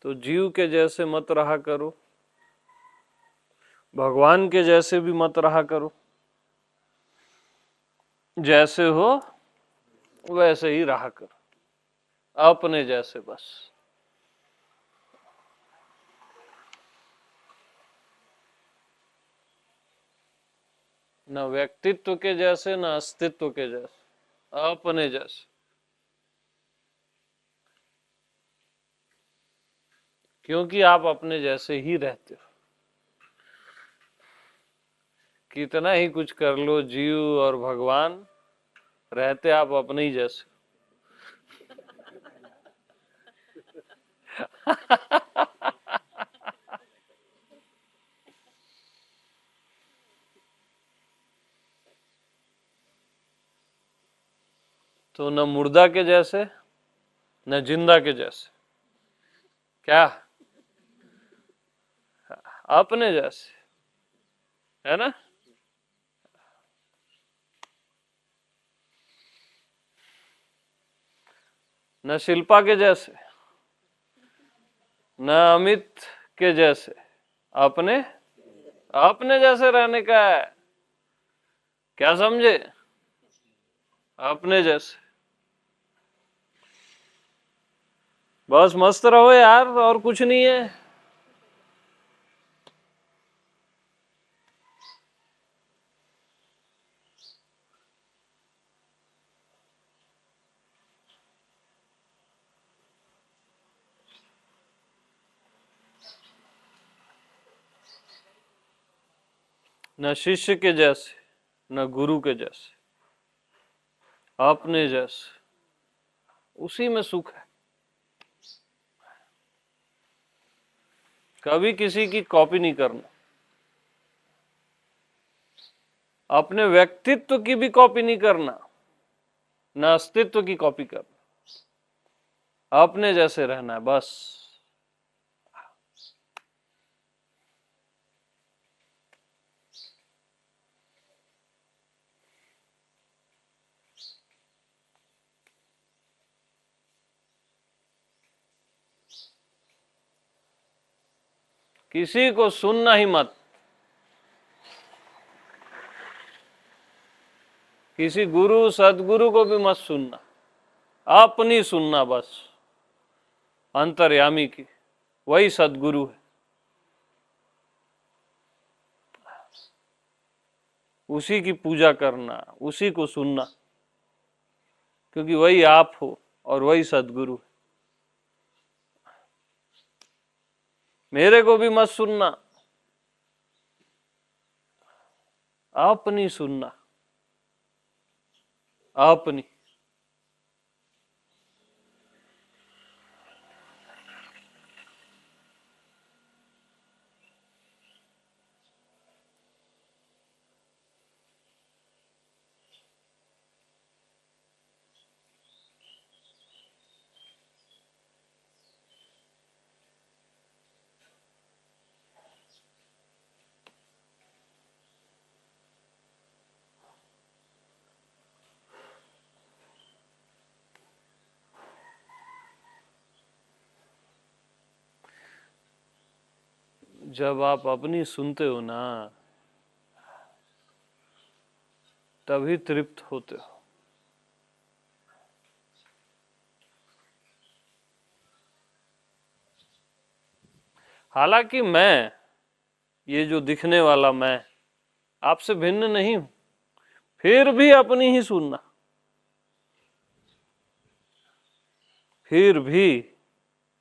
तो जीव के जैसे मत रहा करो, भगवान के जैसे भी मत रहा करो, जैसे हो वैसे ही रहा करो, अपने जैसे बस। न व्यक्तित्व के जैसे न अस्तित्व के जैसे, अपने जैसे। क्योंकि आप अपने जैसे ही रहते हो। कितना ही कुछ कर लो, जीव और भगवान रहते आप अपने ही जैसे। तो न मुर्दा के जैसे न जिंदा के जैसे, क्या अपने जैसे, है ना। न शिल्पा के जैसे न अमित के जैसे, अपने अपने जैसे रहने का है। क्या समझे? अपने जैसे। बस मस्त रहो यार, और कुछ नहीं है। न शिष्य के जैसे न गुरु के जैसे, अपने जैसे। उसी में सुख है। कभी किसी की कॉपी नहीं करना, अपने व्यक्तित्व की भी कॉपी नहीं करना, न अस्तित्व की कॉपी करना, अपने जैसे रहना है बस। किसी को सुनना ही मत, किसी गुरु सदगुरु को भी मत सुनना, अपनी सुनना बस। अंतर्यामी की, वही सदगुरु है। उसी की पूजा करना, उसी को सुनना, क्योंकि वही आप हो और वही सदगुरु है। मेरे को भी मत सुनना, अपनी सुनना, अपनी। जब आप अपनी सुनते हो ना, तभी तृप्त होते हो। हालांकि मैं, ये जो दिखने वाला मैं, आपसे भिन्न नहीं हूं, फिर भी अपनी ही सुनना, फिर भी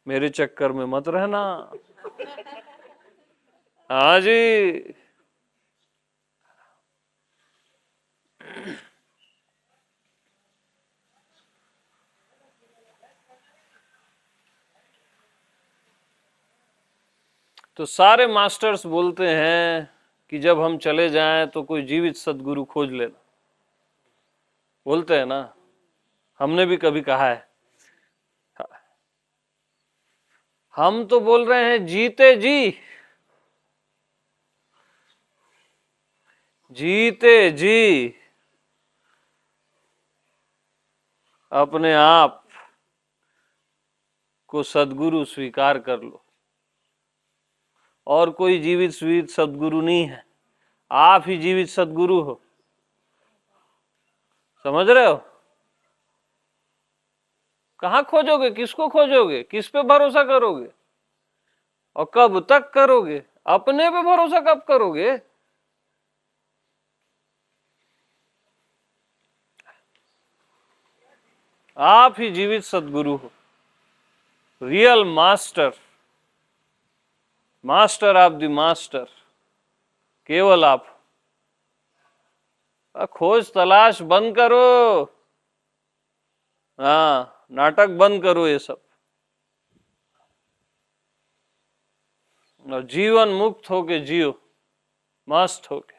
मेरे चक्कर में मत रहना। हाँ जी। तो सारे मास्टर्स बोलते हैं कि जब हम चले जाएं तो कोई जीवित सदगुरु खोज लेना, बोलते हैं ना। हमने भी कभी कहा है। हम तो बोल रहे हैं जीते जी, जीते जी अपने आप को सद्गुरु स्वीकार कर लो। और कोई जीवित स्वीत सद्गुरु नहीं है, आप ही जीवित सद्गुरु हो। समझ रहे हो? कहाँ खोजोगे, किसको खोजोगे, किस पे भरोसा करोगे और कब तक करोगे? अपने पे भरोसा कब करोगे? आप ही जीवित सद्गुरु हो, real master, master of the master, केवल आप। खोज तलाश बंद करो, हाँ, नाटक बंद करो ये सब, और जीवन मुक्त होके जियो, मस्त होके।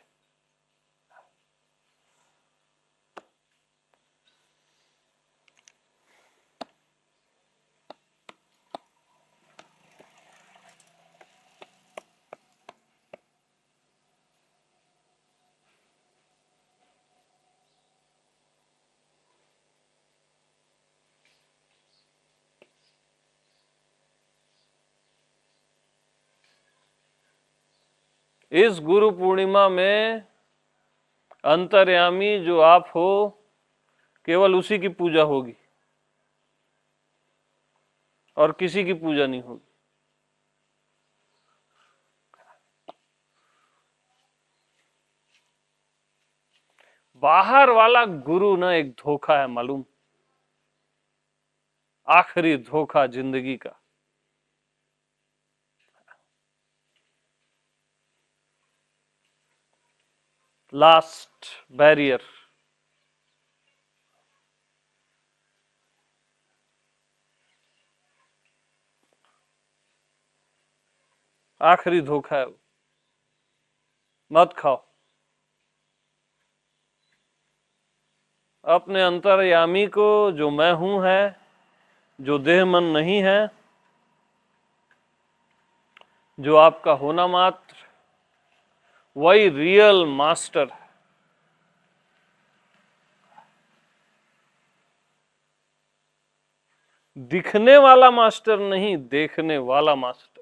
इस गुरु पूर्णिमा में अंतर्यामी जो आप हो, केवल उसी की पूजा होगी और किसी की पूजा नहीं होगी। बाहर वाला गुरु ना एक धोखा है, मालूम, आखिरी धोखा जिंदगी का। लास्ट बैरियर, आखिरी धोखा है, मत खाओ। अपने अंतर्यामी को, जो मैं हूं है, जो देह मन नहीं है, जो आपका होना मात्र, वही रियल मास्टर है। दिखने वाला मास्टर नहीं, देखने वाला मास्टर।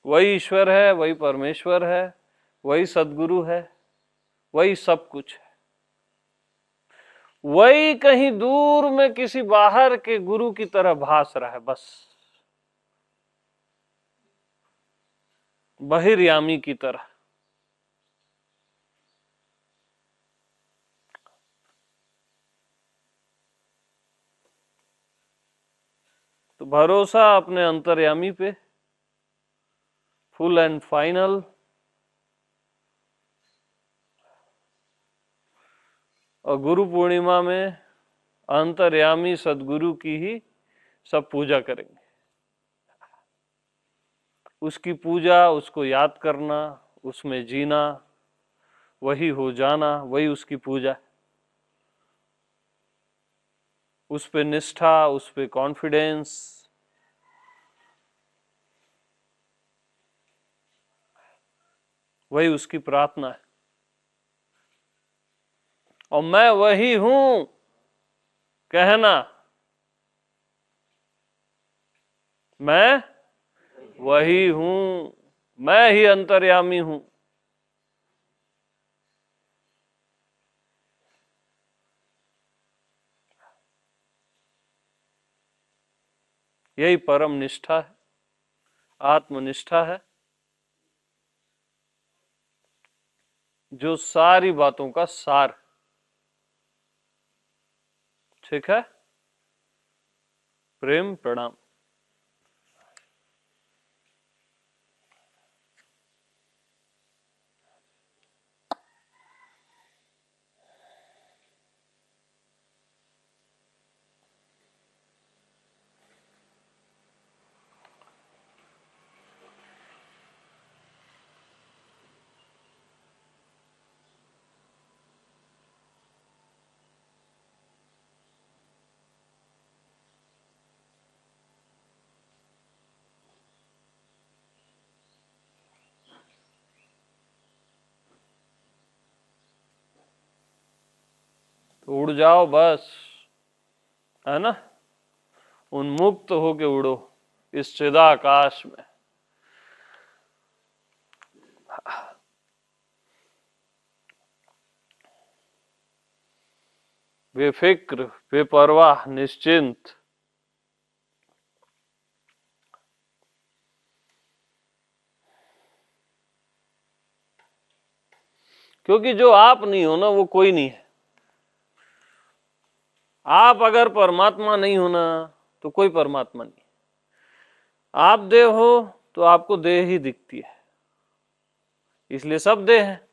वही ईश्वर है, वही परमेश्वर है, वही सद्गुरु है, वही सब कुछ है। वही कहीं दूर में किसी बाहर के गुरु की तरह भास रहा है, बस बहिर्यामी की तरह। तो भरोसा अपने अंतर्यामी पे, फुल एंड फाइनल। और गुरु पूर्णिमा में अंतर्यामी सद्गुरु की ही सब पूजा करेंगे। उसकी पूजा, उसको याद करना, उसमें जीना, वही हो जाना, वही उसकी पूजा। उस पे निष्ठा, उस पे कॉन्फिडेंस, वही उसकी प्रार्थना है। और मैं वही हूं कहना, मैं वही हूं, मैं ही अंतर्यामी हूं। यही परम निष्ठा है, आत्मनिष्ठा है, जो सारी बातों का सार। ठीक है, प्रेम प्रणाम। तो उड़ जाओ बस, है ना, उन्मुक्त होके उड़ो इस चिदाकाश में। बेफिक्र, बेपरवाह, निश्चिंत। क्योंकि जो आप नहीं हो ना वो कोई नहीं है। आप अगर परमात्मा नहीं हो ना तो कोई परमात्मा नहीं। आप देह हो तो आपको देह ही दिखती है, इसलिए सब देह है।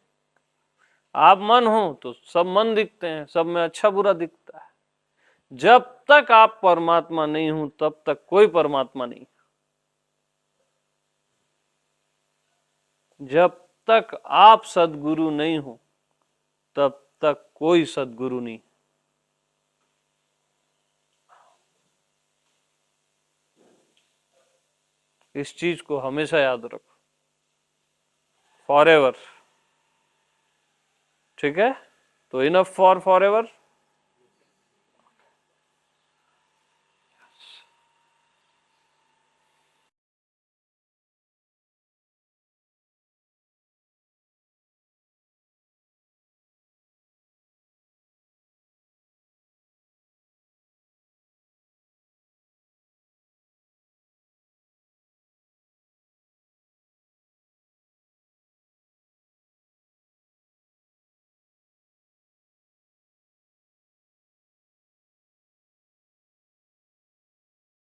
आप मन हो तो सब मन दिखते हैं, सब में अच्छा बुरा दिखता है। जब तक आप परमात्मा नहीं हो तब तक कोई परमात्मा नहीं। जब तक आप सद्गुरु नहीं हो तब तक कोई सद्गुरु नहीं। इस चीज को हमेशा याद रखो, फॉर एवर। ठीक है, तो इनफ फॉर फॉर एवर।